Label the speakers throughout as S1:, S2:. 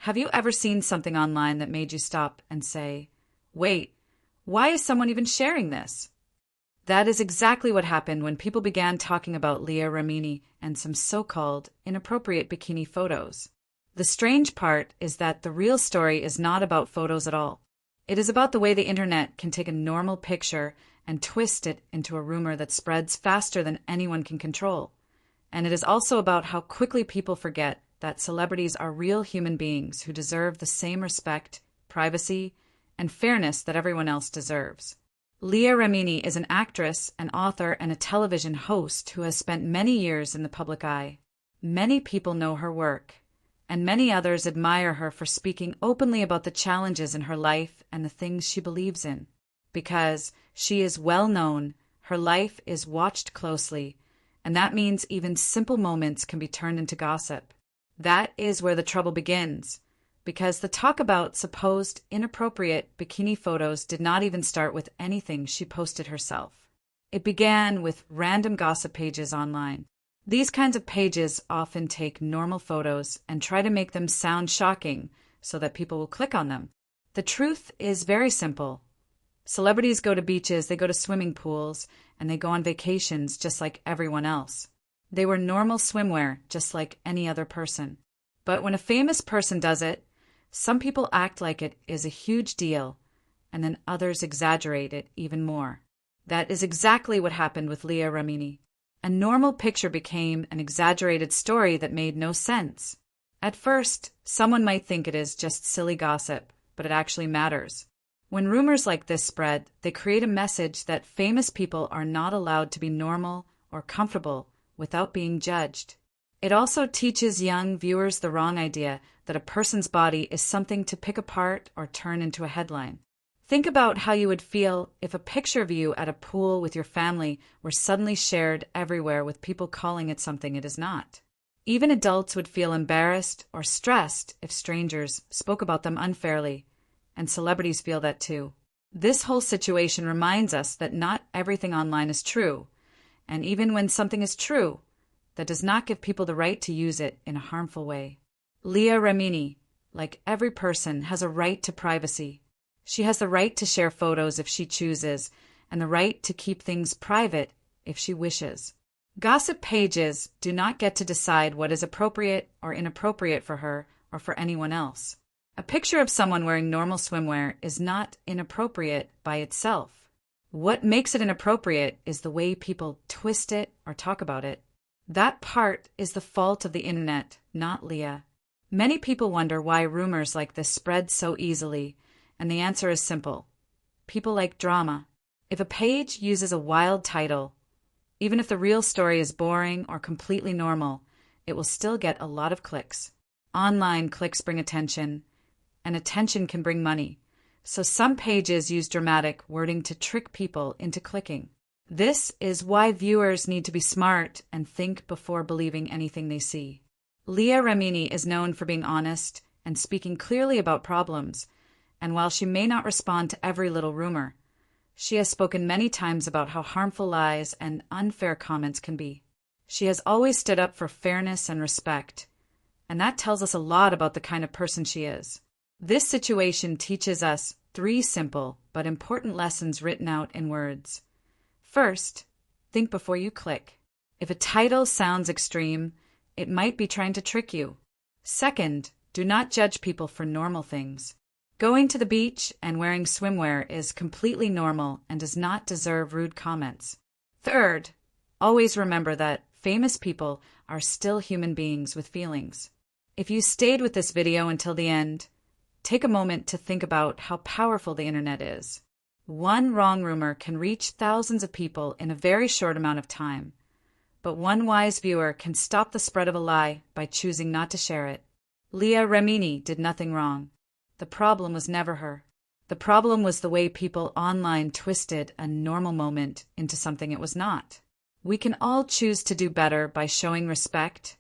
S1: Have you ever seen something online that made you stop and say, wait, why is someone even sharing this? That is exactly what happened when people began talking about Leah Remini and some so-called inappropriate bikini photos. The strange part is that the real story is not about photos at all. It is about the way the internet can take a normal picture and twist it into a rumor that spreads faster than anyone can control. And it is also about how quickly people forget that celebrities are real human beings who deserve the same respect, privacy, and fairness that everyone else deserves. Leah Remini is an actress, an author, and a television host who has spent many years in the public eye. Many people know her work, and many others admire her for speaking openly about the challenges in her life and the things she believes in. Because she is well known, her life is watched closely, and that means even simple moments can be turned into gossip. That is where the trouble begins, because the talk about supposed inappropriate bikini photos did not even start with anything she posted herself. It began with random gossip pages online. These kinds of pages often take normal photos and try to make them sound shocking so that people will click on them. The truth is very simple. Celebrities go to beaches, they go to swimming pools, and they go on vacations just like everyone else. They wear normal swimwear just like any other person. But when a famous person does it, some people act like it is a huge deal, and then others exaggerate it even more. That is exactly what happened with Leah Remini. A normal picture became an exaggerated story that made no sense. At first, someone might think it is just silly gossip, but it actually matters. When rumors like this spread, they create a message that famous people are not allowed to be normal or comfortable without being judged. It also teaches young viewers the wrong idea that a person's body is something to pick apart or turn into a headline. Think about how you would feel if a picture of you at a pool with your family were suddenly shared everywhere with people calling it something it is not. Even adults would feel embarrassed or stressed if strangers spoke about them unfairly, and celebrities feel that too. This whole situation reminds us that not everything online is true, and even when something is true, that does not give people the right to use it in a harmful way. Leah Remini, like every person, has a right to privacy. She has the right to share photos if she chooses, and the right to keep things private if she wishes. Gossip pages do not get to decide what is appropriate or inappropriate for her or for anyone else. A picture of someone wearing normal swimwear is not inappropriate by itself. What makes it inappropriate is the way people twist it or talk about it. That part is the fault of the internet, not Leah. Many people wonder why rumors like this spread so easily, and the answer is simple. People like drama. If a page uses a wild title, even if the real story is boring or completely normal, it will still get a lot of clicks. Online clicks bring attention, and attention can bring money. So some pages use dramatic wording to trick people into clicking. This is why viewers need to be smart and think before believing anything they see. Leah Remini is known for being honest and speaking clearly about problems, and while she may not respond to every little rumor, she has spoken many times about how harmful lies and unfair comments can be. She has always stood up for fairness and respect, and that tells us a lot about the kind of person she is. This situation teaches us 3 simple but important lessons written out in words. First, think before you click. If a title sounds extreme, it might be trying to trick you. Second, do not judge people for normal things. Going to the beach and wearing swimwear is completely normal and does not deserve rude comments. Third, always remember that famous people are still human beings with feelings. If you stayed with this video until the end, take a moment to think about how powerful the internet is. One wrong rumor can reach thousands of people in a very short amount of time, but one wise viewer can stop the spread of a lie by choosing not to share it. Leah Remini did nothing wrong. The problem was never her. The problem was the way people online twisted a normal moment into something it was not. We can all choose to do better by showing respect,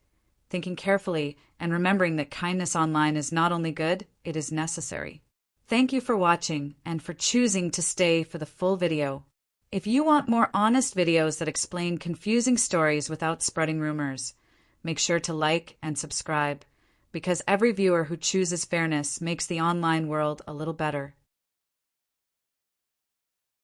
S1: thinking carefully, and remembering that kindness online is not only good, it is necessary. Thank you for watching and for choosing to stay for the full video. If you want more honest videos that explain confusing stories without spreading rumors, make sure to like and subscribe. because every viewer who chooses fairness makes the online world a little better.